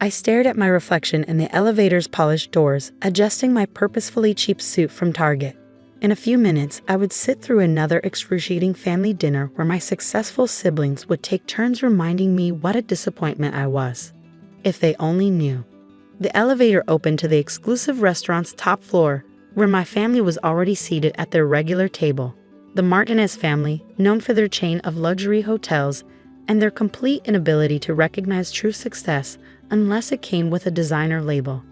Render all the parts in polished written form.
I stared at my reflection in the elevator's polished doors, adjusting my purposefully cheap suit from Target. In a few minutes, I would sit through another excruciating family dinner where my successful siblings would take turns reminding me what a disappointment I was. If they only knew. The elevator opened to the exclusive restaurant's top floor, where my family was already seated at their regular table. The Martinez family, known for their chain of luxury hotels and their complete inability to recognize true success unless it came with a designer label.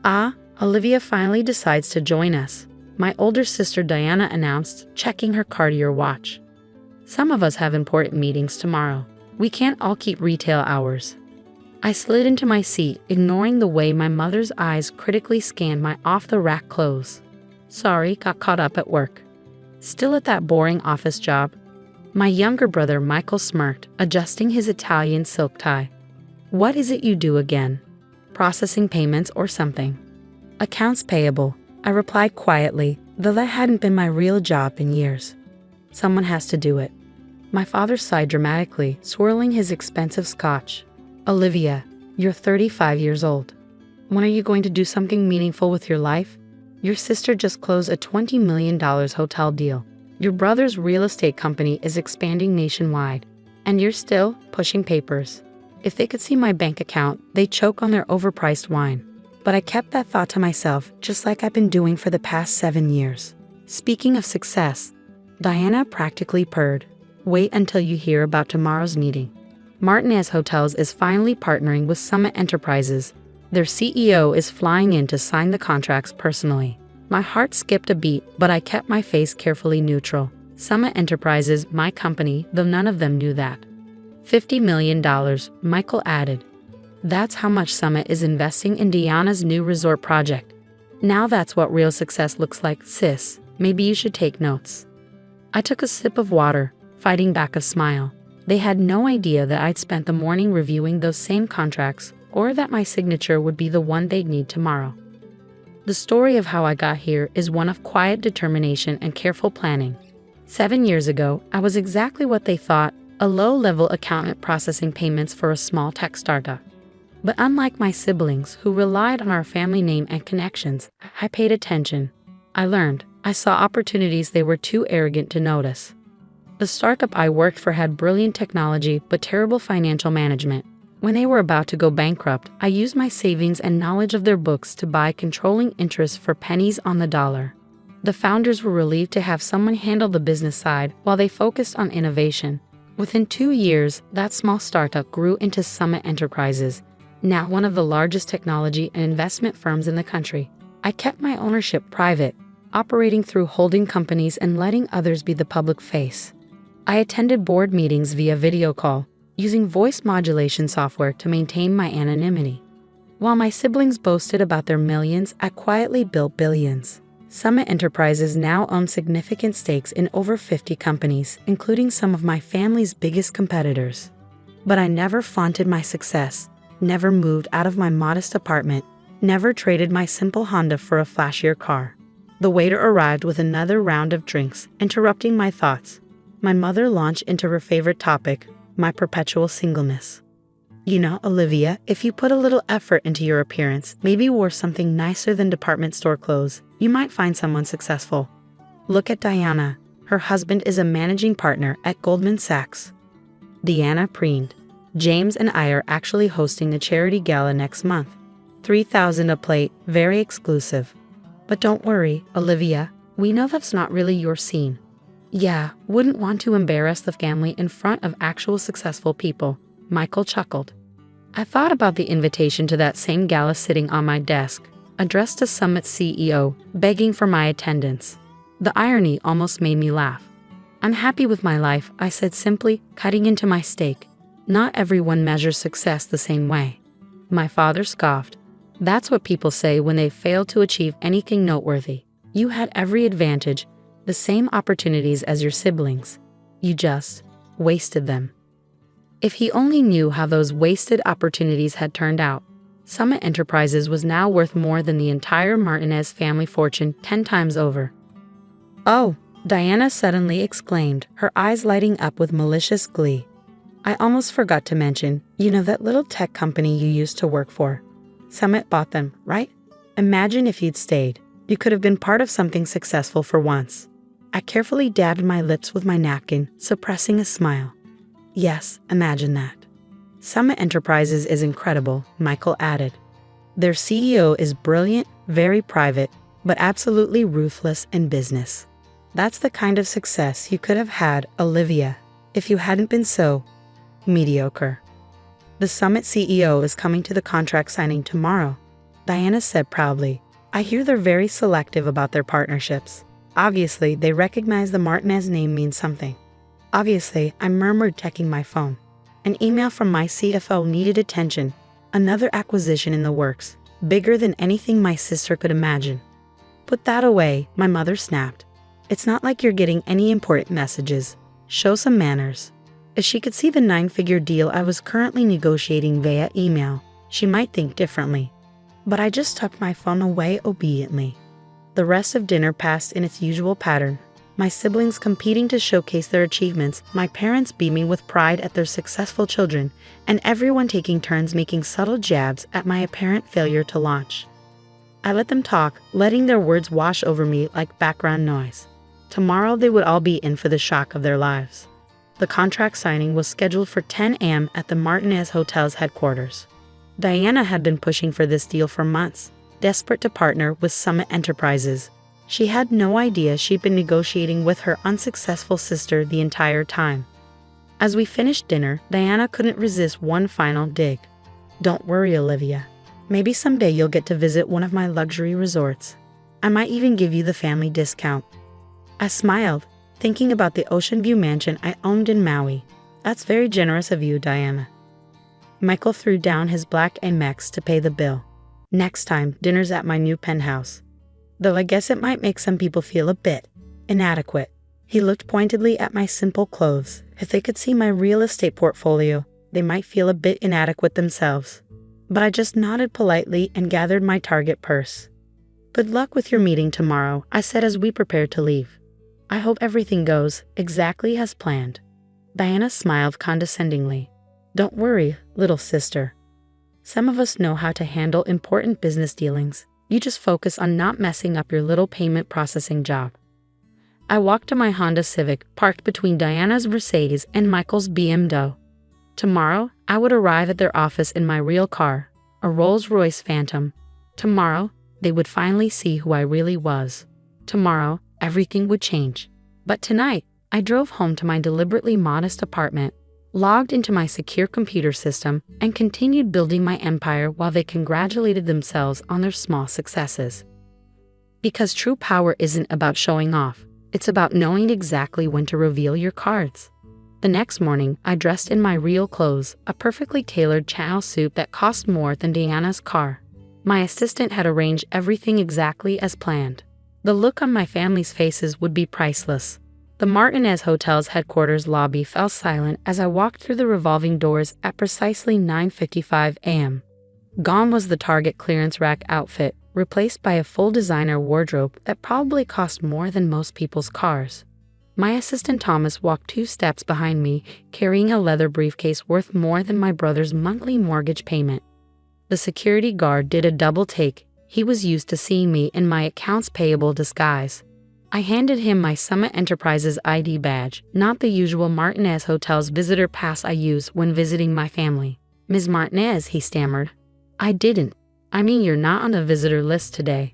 Ah, Olivia finally decides to join us, my older sister Diana announced, checking her Cartier watch. Some of us have important meetings tomorrow. We can't all keep retail hours. I slid into my seat, ignoring the way my mother's eyes critically scanned my off-the-rack clothes. Sorry, got caught up at work. Still at that boring office job? My younger brother Michael smirked, adjusting his Italian silk tie. What is it you do again? Processing payments or something? Accounts payable, I replied quietly, though that hadn't been my real job in years. Someone has to do it. My father sighed dramatically, swirling his expensive scotch. Olivia, you're 35 years old. When are you going to do something meaningful with your life? Your sister just closed a $20 million hotel deal. Your brother's real estate company is expanding nationwide, and you're still pushing papers. If they could see my bank account, they'd choke on their overpriced wine. But I kept that thought to myself, just like I've been doing for the past 7 years. Speaking of success, Diana practically purred. Wait until you hear about tomorrow's meeting. Martinez Hotels is finally partnering with Summit Enterprises. Their CEO is flying in to sign the contracts personally. My heart skipped a beat, but I kept my face carefully neutral. Summit Enterprises, my company, though none of them knew that. $50 million, Michael added. That's how much Summit is investing in Diana's new resort project. Now that's what real success looks like, sis. Maybe you should take notes. I took a sip of water, fighting back a smile. They had no idea that I'd spent the morning reviewing those same contracts, or that my signature would be the one they'd need tomorrow. The story of how I got here is one of quiet determination and careful planning. 7 years ago, I was exactly what they thought, a low-level accountant processing payments for a small tech startup. But unlike my siblings, who relied on our family name and connections, I paid attention. I learned. I saw opportunities they were too arrogant to notice. The startup I worked for had brilliant technology but terrible financial management. When they were about to go bankrupt, I used my savings and knowledge of their books to buy controlling interest for pennies on the dollar. The founders were relieved to have someone handle the business side while they focused on innovation. Within 2 years, that small startup grew into Summit Enterprises, now one of the largest technology and investment firms in the country. I kept my ownership private, operating through holding companies and letting others be the public face. I attended board meetings via video call, using voice modulation software to maintain my anonymity. While my siblings boasted about their millions, I quietly built billions. Summit Enterprises now owns significant stakes in over 50 companies, including some of my family's biggest competitors. But I never flaunted my success, never moved out of my modest apartment, never traded my simple Honda for a flashier car. The waiter arrived with another round of drinks, interrupting my thoughts. My mother launched into her favorite topic, my perpetual singleness. You know, Olivia, if you put a little effort into your appearance, maybe wore something nicer than department store clothes, you might find someone successful. Look at Diana. Her husband is a managing partner at Goldman Sachs. Diana preened. James and I are actually hosting a charity gala next month. $3,000 a plate, very exclusive. But don't worry, Olivia, we know that's not really your scene. Yeah, wouldn't want to embarrass the family in front of actual successful people, Michael chuckled. I thought about the invitation to that same gala sitting on my desk, addressed to Summit's CEO, begging for my attendance. The irony almost made me laugh. I'm happy with my life, I said simply, cutting into my steak. Not everyone measures success the same way. My father scoffed. That's what people say when they fail to achieve anything noteworthy. You had every advantage, the same opportunities as your siblings. You just wasted them. If he only knew how those wasted opportunities had turned out. Summit Enterprises was now worth more than the entire Martinez family fortune 10 times over. Oh, Diana suddenly exclaimed, her eyes lighting up with malicious glee. I almost forgot to mention, that little tech company you used to work for. Summit bought them, right? Imagine if you'd stayed. You could have been part of something successful for once. I carefully dabbed my lips with my napkin, suppressing a smile. Yes, imagine that. Summit Enterprises is incredible, Michael added. Their CEO is brilliant, very private, but absolutely ruthless in business. That's the kind of success you could have had, Olivia, if you hadn't been so mediocre. The Summit CEO is coming to the contract signing tomorrow, Diana said proudly. I hear they're very selective about their partnerships. Obviously, they recognize the Martinez name means something. Obviously, I murmured, checking my phone. An email from my CFO needed attention. Another acquisition in the works, bigger than anything my sister could imagine. Put that away, my mother snapped. It's not like you're getting any important messages. Show some manners. If she could see the 9-figure deal I was currently negotiating via email, she might think differently. But I just tucked my phone away obediently. The rest of dinner passed in its usual pattern. My siblings competing to showcase their achievements, my parents beaming with pride at their successful children, and everyone taking turns making subtle jabs at my apparent failure to launch. I let them talk, letting their words wash over me like background noise. Tomorrow they would all be in for the shock of their lives. The contract signing was scheduled for 10 a.m. at the Martinez Hotel's headquarters. Diana had been pushing for this deal for months, desperate to partner with Summit Enterprises. She had no idea she'd been negotiating with her unsuccessful sister the entire time. As we finished dinner, Diana couldn't resist one final dig. Don't worry, Olivia. Maybe someday you'll get to visit one of my luxury resorts. I might even give you the family discount. I smiled, thinking about the ocean view mansion I owned in Maui. That's very generous of you, Diana. Michael threw down his black Amex to pay the bill. Next time, dinner's at my new penthouse. Though I guess it might make some people feel a bit inadequate. He looked pointedly at my simple clothes. If they could see my real estate portfolio, they might feel a bit inadequate themselves. But I just nodded politely and gathered my Target purse. Good luck with your meeting tomorrow, I said as we prepared to leave. I hope everything goes exactly as planned. Diana smiled condescendingly. Don't worry, little sister. Some of us know how to handle important business dealings. You just focus on not messing up your little payment processing job. I walked to my Honda Civic, parked between Diana's Mercedes and Michael's BMW. Tomorrow, I would arrive at their office in my real car, a Rolls-Royce Phantom. Tomorrow, they would finally see who I really was. Tomorrow, everything would change. But tonight, I drove home to my deliberately modest apartment, logged into my secure computer system, and continued building my empire while they congratulated themselves on their small successes. Because true power isn't about showing off, it's about knowing exactly when to reveal your cards. The next morning, I dressed in my real clothes, a perfectly tailored Chanel suit that cost more than Diana's car. My assistant had arranged everything exactly as planned. The look on my family's faces would be priceless. The Martinez Hotel's headquarters lobby fell silent as I walked through the revolving doors at precisely 9:55 a.m. Gone was the Target clearance rack outfit, replaced by a full designer wardrobe that probably cost more than most people's cars. My assistant Thomas walked 2 steps behind me, carrying a leather briefcase worth more than my brother's monthly mortgage payment. The security guard did a double take. He was used to seeing me in my accounts payable disguise. I handed him my Summit Enterprises ID badge, not the usual Martinez Hotel's visitor pass I use when visiting my family. Ms. Martinez, he stammered. I didn't. I mean, you're not on the visitor list today.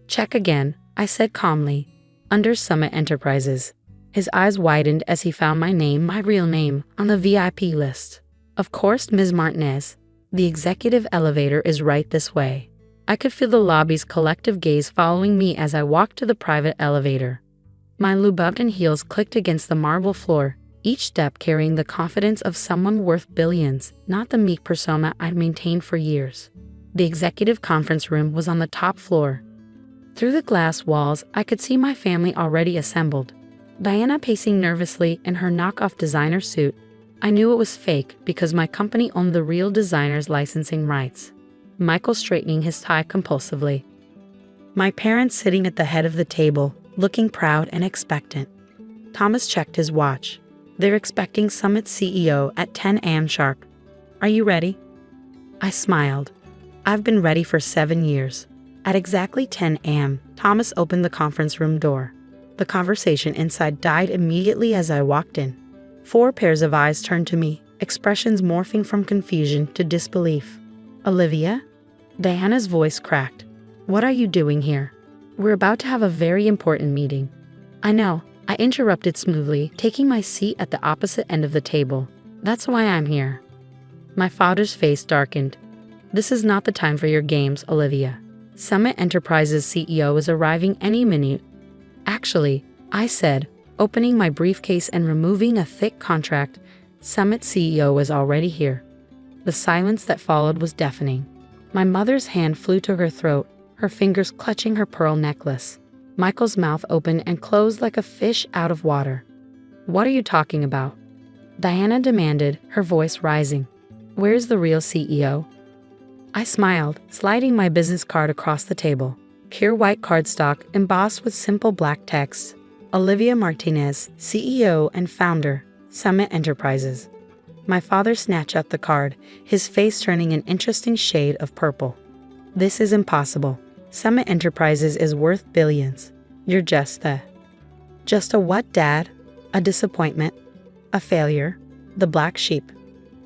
Check again, I said calmly. Under Summit Enterprises. His eyes widened as he found my name, my real name, on the VIP list. Of course, Ms. Martinez. The executive elevator is right this way. I could feel the lobby's collective gaze following me as I walked to the private elevator. My Louboutin heels clicked against the marble floor, each step carrying the confidence of someone worth billions, not the meek persona I'd maintained for years. The executive conference room was on the top floor. Through the glass walls, I could see my family already assembled. Diana pacing nervously in her knockoff designer suit. I knew it was fake because my company owned the real designer's licensing rights. Michael straightening his tie compulsively. My parents sitting at the head of the table, looking proud and expectant. Thomas checked his watch. They're expecting Summit CEO at 10 a.m. sharp. Are you ready? I smiled. I've been ready for 7 years. At exactly 10 a.m., Thomas opened the conference room door. The conversation inside died immediately as I walked in. 4 pairs of eyes turned to me, expressions morphing from confusion to disbelief. Olivia? Diana's voice cracked. What are you doing here? We're about to have a very important meeting. I know, I interrupted smoothly, taking my seat at the opposite end of the table. That's why I'm here. My father's face darkened. This is not the time for your games, Olivia. Summit Enterprises CEO is arriving any minute. Actually, I said, opening my briefcase and removing a thick contract. Summit CEO is already here. The silence that followed was deafening. My mother's hand flew to her throat, her fingers clutching her pearl necklace. Michael's mouth opened and closed like a fish out of water. What are you talking about? Diana demanded, her voice rising. Where's the real CEO? I smiled, sliding my business card across the table. Pure white cardstock embossed with simple black text. Olivia Martinez, CEO and founder, Summit Enterprises. My father snatched up the card, his face turning an interesting shade of purple. This is impossible. Summit Enterprises is worth billions. You're just a what, Dad? A disappointment? A failure? The black sheep?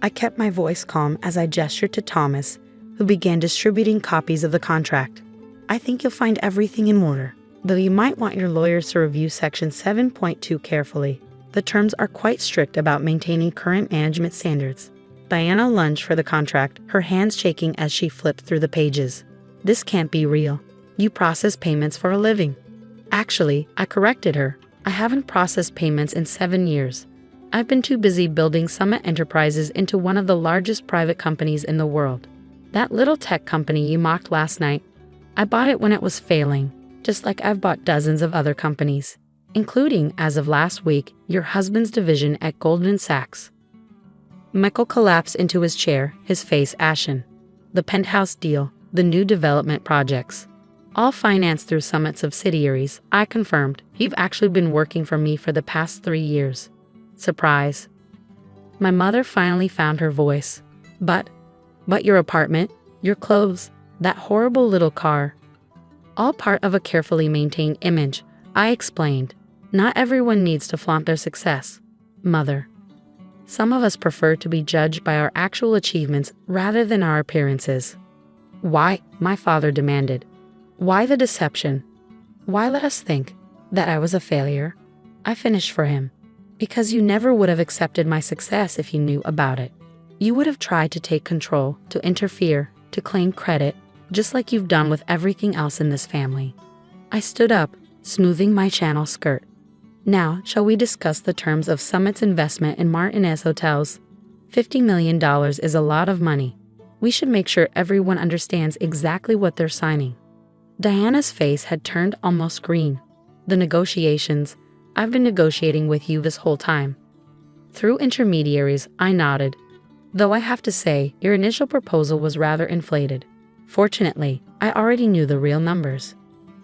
I kept my voice calm as I gestured to Thomas, who began distributing copies of the contract. I think you'll find everything in order, though you might want your lawyers to review Section 7.2 carefully. The terms are quite strict about maintaining current management standards. Diana lunged for the contract, her hands shaking as she flipped through the pages. This can't be real. You process payments for a living. Actually, I corrected her. I haven't processed payments in 7 years. I've been too busy building Summit Enterprises into one of the largest private companies in the world. That little tech company you mocked last night, I bought it when it was failing, just like I've bought dozens of other companies, including, as of last week, your husband's division at Goldman Sachs. Michael collapsed into his chair, his face ashen. The penthouse deal, the new development projects, all financed through Summit subsidiaries, I confirmed. You've actually been working for me for the past 3 years. Surprise. My mother finally found her voice. But your apartment, your clothes, that horrible little car. All part of a carefully maintained image, I explained. Not everyone needs to flaunt their success, Mother. Some of us prefer to be judged by our actual achievements rather than our appearances. Why? My father demanded. Why the deception? Why let us think that I was a failure? I finished for him. Because you never would have accepted my success if you knew about it. You would have tried to take control, to interfere, to claim credit, just like you've done with everything else in this family. I stood up, smoothing my channel skirt. Now, shall we discuss the terms of Summit's investment in Martinez Hotels? $50 million is a lot of money. We should make sure everyone understands exactly what they're signing. Diana's face had turned almost green. The negotiations. I've been negotiating with you this whole time. Through intermediaries, I nodded. Though I have to say, your initial proposal was rather inflated. Fortunately, I already knew the real numbers.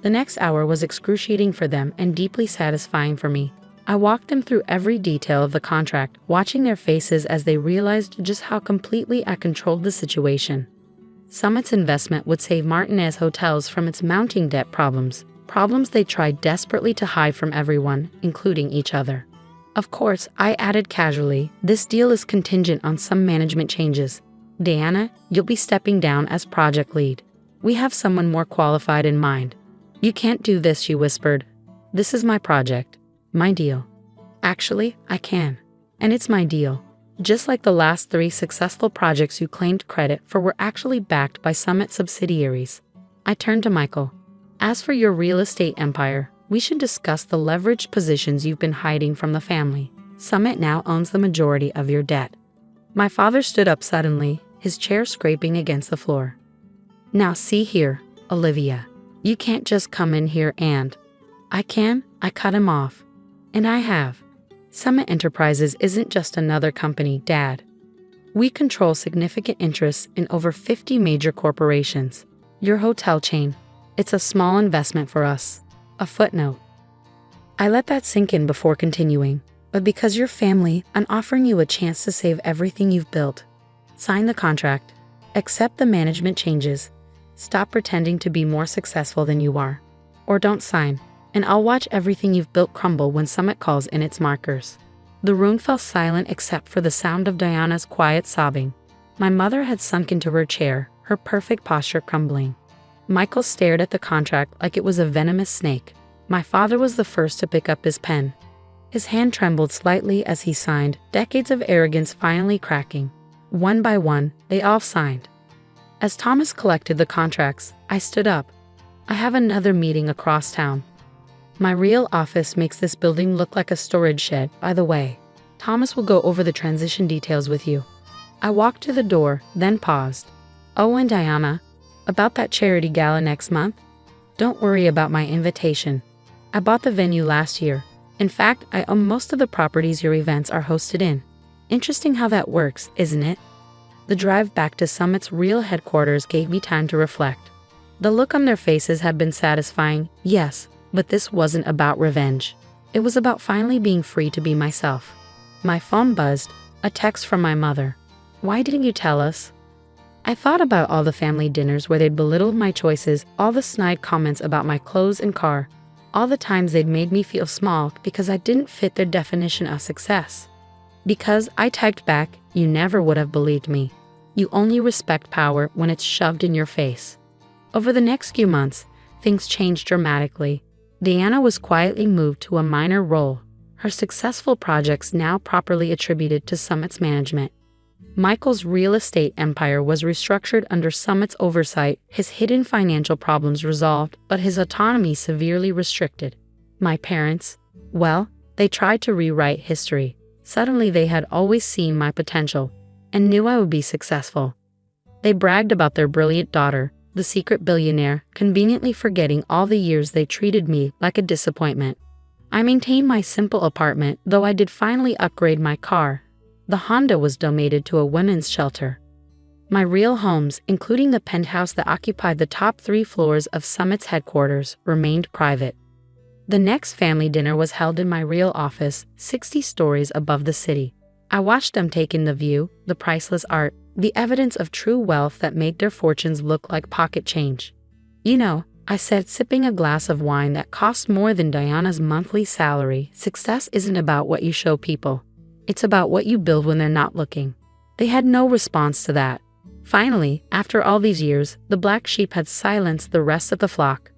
The next hour was excruciating for them and deeply satisfying for me. I walked them through every detail of the contract, watching their faces as they realized just how completely I controlled the situation. Summit's investment would save Martinez Hotels from its mounting debt problems they tried desperately to hide from everyone, including each other. Of course, I added casually, this deal is contingent on some management changes. Diana, you'll be stepping down as project lead. We have someone more qualified in mind. You can't do this, she whispered. This is my project. My deal. Actually, I can. And it's my deal. Just like the last 3 successful projects you claimed credit for were actually backed by Summit subsidiaries. I turned to Michael. As for your real estate empire, we should discuss the leveraged positions you've been hiding from the family. Summit now owns the majority of your debt. My father stood up suddenly, his chair scraping against the floor. Now see here, Olivia. You can't just come in here and... I cut him off. And I have. Summit Enterprises isn't just another company, Dad. We control significant interests in over 50 major corporations. Your hotel chain. It's a small investment for us. A footnote. I let that sink in before continuing. But because you're family, I'm offering you a chance to save everything you've built. Sign the contract. Accept the management changes. Stop pretending to be more successful than you are. Or don't sign, and I'll watch everything you've built crumble when Summit calls in its markers. The room fell silent except for the sound of Diana's quiet sobbing. My mother had sunk into her chair, her perfect posture crumbling. Michael stared at the contract like it was a venomous snake. My father was the first to pick up his pen. His hand trembled slightly as he signed, decades of arrogance finally cracking. One by one, they all signed. As Thomas collected the contracts, I stood up. I have another meeting across town. My real office makes this building look like a storage shed, by the way. Thomas will go over the transition details with you. I walked to the door, then paused. Oh, and Diana, about that charity gala next month? Don't worry about my invitation. I bought the venue last year. In fact, I own most of the properties your events are hosted in. Interesting how that works, isn't it? The drive back to Summit's real headquarters gave me time to reflect. The look on their faces had been satisfying, yes, but this wasn't about revenge. It was about finally being free to be myself. My phone buzzed, a text from my mother. Why didn't you tell us? I thought about all the family dinners where they'd belittled my choices, all the snide comments about my clothes and car, all the times they'd made me feel small because I didn't fit their definition of success. Because I typed back, you never would have believed me. You only respect power when it's shoved in your face. Over the next few months, things changed dramatically. Diana was quietly moved to a minor role, her successful projects now properly attributed to Summit's management. Michael's real estate empire was restructured under Summit's oversight, his hidden financial problems resolved, but his autonomy severely restricted. My parents, well, they tried to rewrite history. Suddenly they had always seen my potential and knew I would be successful. They bragged about their brilliant daughter, the secret billionaire, conveniently forgetting all the years they treated me like a disappointment. I maintained my simple apartment, though I did finally upgrade my car. The Honda was donated to a women's shelter. My real homes, including the penthouse that occupied the top 3 floors of Summit's headquarters, remained private. The next family dinner was held in my real office, 60 stories above the city. I watched them take in the view, the priceless art, the evidence of true wealth that made their fortunes look like pocket change. You know, I said, sipping a glass of wine that cost more than Diana's monthly salary, success isn't about what you show people. It's about what you build when they're not looking. They had no response to that. Finally, after all these years, the black sheep had silenced the rest of the flock.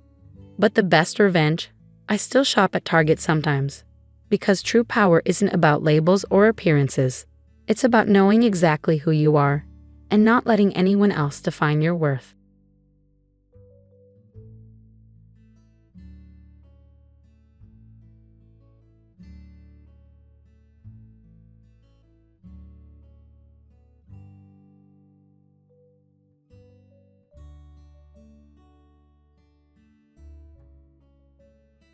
But the best revenge? I still shop at Target sometimes. Because true power isn't about labels or appearances. It's about knowing exactly who you are and not letting anyone else define your worth.